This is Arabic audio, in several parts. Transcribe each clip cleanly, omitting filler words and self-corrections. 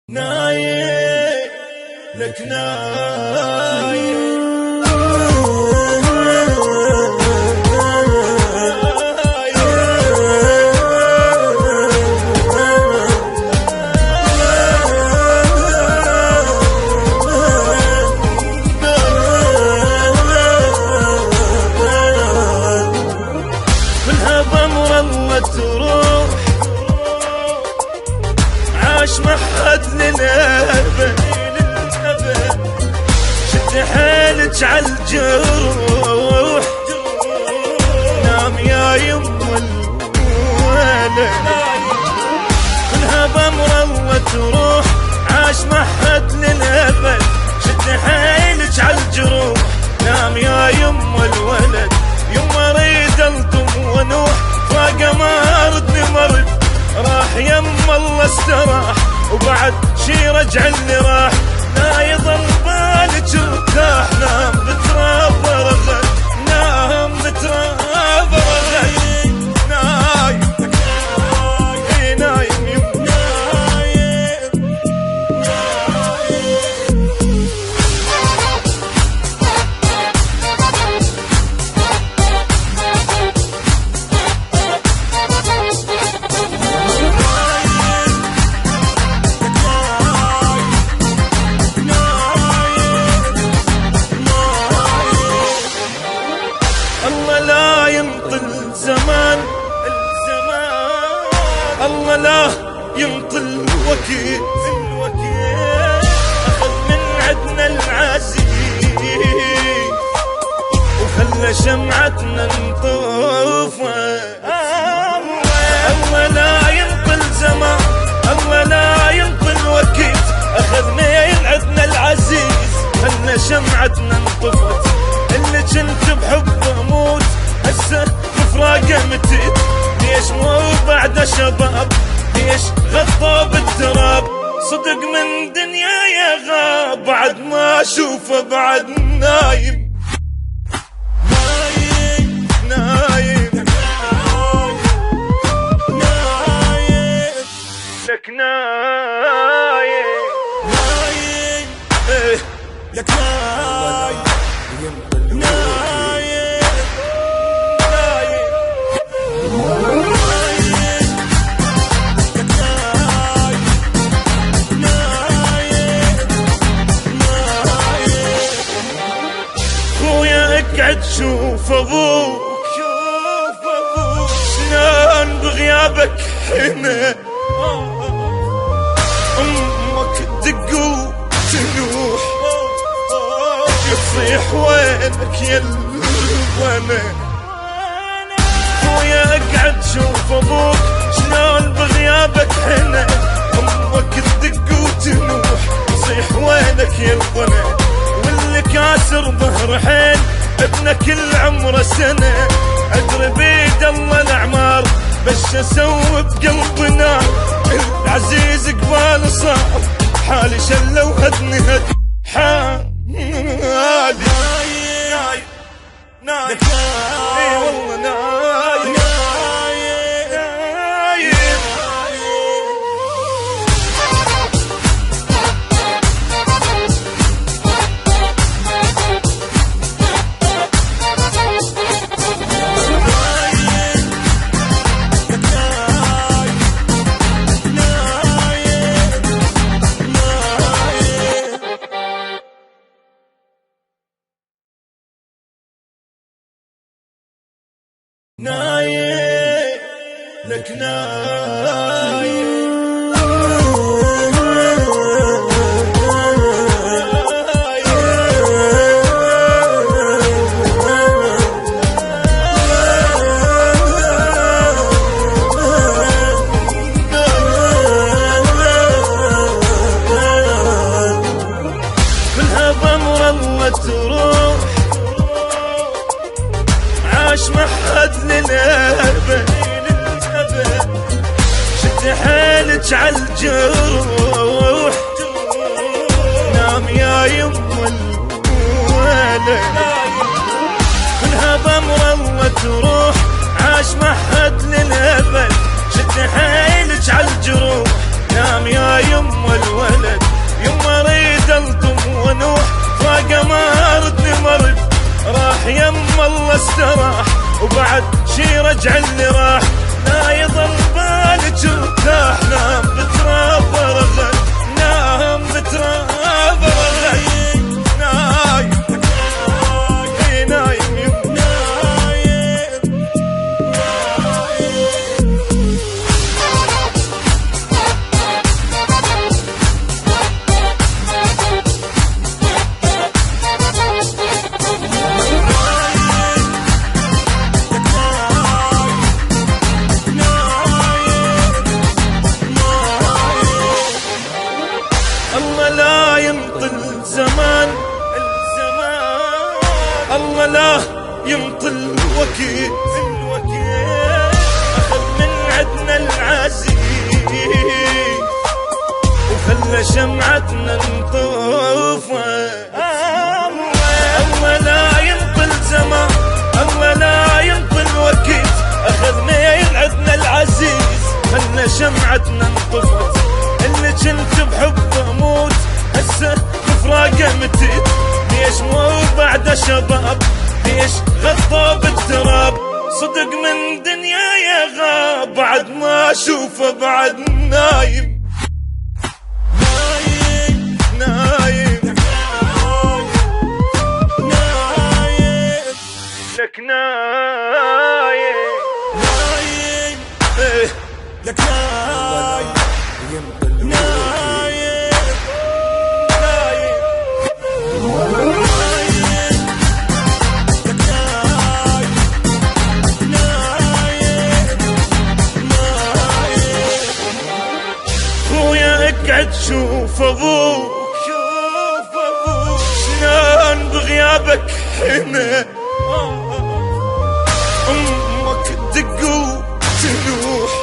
نايم لك نايم كلها بأمر الله تروح عاش محد للأبد شد حيلك عالجروح نام يا يم الولد كلها بأمر الله تروح عاش محد للأبد شد حيلك عالجروح نام يا يم الولد يما اريد الطم ونوح فاقه ما اردني مرد راح يم الله استراح وبعد شي رجع اللي راح لا يظل بالك ارتاح نام بتراب رغد نام بتراب رغد نايم نايم الزمان الله لا ينطي الوكيل أخذ من عدنا العزيز وخلى شمعتنا نطوفه الله لا ينطي الزمان الله لا ينطي الوكيل أخذ من عدنا العزيز خلى شمعتنا نطفت اللي كنت بحبه اموت هسه بفراقه متت ليش مو بعد شباب ليش غطى بالتراب صدق من دنيا يا غاب بعد ما اشوفه بعد نايم نايم نايم نايم لك نايم نايم لك نايم اقعد شوف ابوك شلون بغيابك حنا امك تدق وتنوح يصيح وينك يا الوانا خويا اقعد شوف ابوك شلون بغيابك حنا امك تدق وتنوح يصيح وينك يا الوانا واللي كاسر ظهر حيل ابنك العمر سنة ادري بيد الله الاعمار بش اسوي بقلبنا العزيز قبال صعب حالي شلة وهدني هد حالي نايم نايم اي والله نايم نايم لك نايم كلها بأمر الله تروح عاش محد للأبد شد حيلك عالجروح نام يا يم الولد كلها بأمر الله تروح عاش محد للأبد شد حيلك عالجروح نام يا يم الولد شي رجع اللي راح، لا يظل بالك ارتاح. نام بتراب رغد، نام بتراب رغد، نايم نايم نايم. الله لا يمطل زمان الزمان، الله لا يمطل الوكيل الوكيل. أخذ من عدنا العزيز وخلى شمعتنا نطوفه. الله لا يمطل زمان، الله لا يمطل وكيل. أخذ من عدنا العزيز خلى شمعتنا نطوفه. اللي كنت بحبه اموت هسه بفراقه متيت. ليش مو بعد شباب، ليش غطى بالتراب. صدق من دنيا يا غاب، بعد ما اشوفه بعد نايم نايم نايم نايم لك نايم نايم لك نايم نايم نايم خويا اقعد شوف ابوك، شوف ابوك شلون بغيابك حنا. امك تدق وتنوح،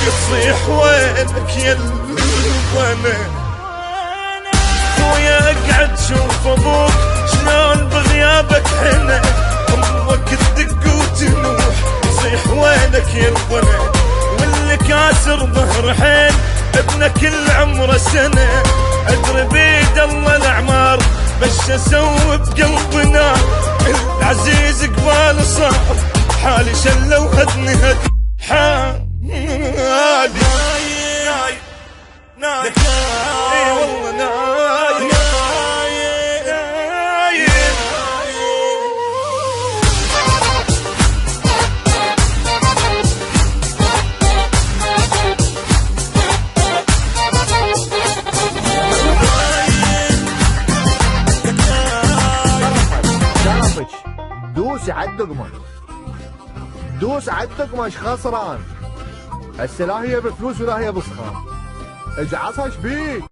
يصيح وينك يا البنا. خويا اقعد شوف ابوك شلون بغيابك حنا. امك تدق وتنوح، يصيح وينك يا البنا. واللي كاسر ظهر حين ابنك العمر سنه. ادري بيد الله الاعمار بش اسوي بقلبنا. العزيز قبال صار حالي شله وهدني هد حالي نايم نايم اي والله نايم نايم. شرفك دوس على الدقمة، دوس على الدقمة خسران. هسه لا هي بفلوس ولا هي بصخام. اجعصها شبيك.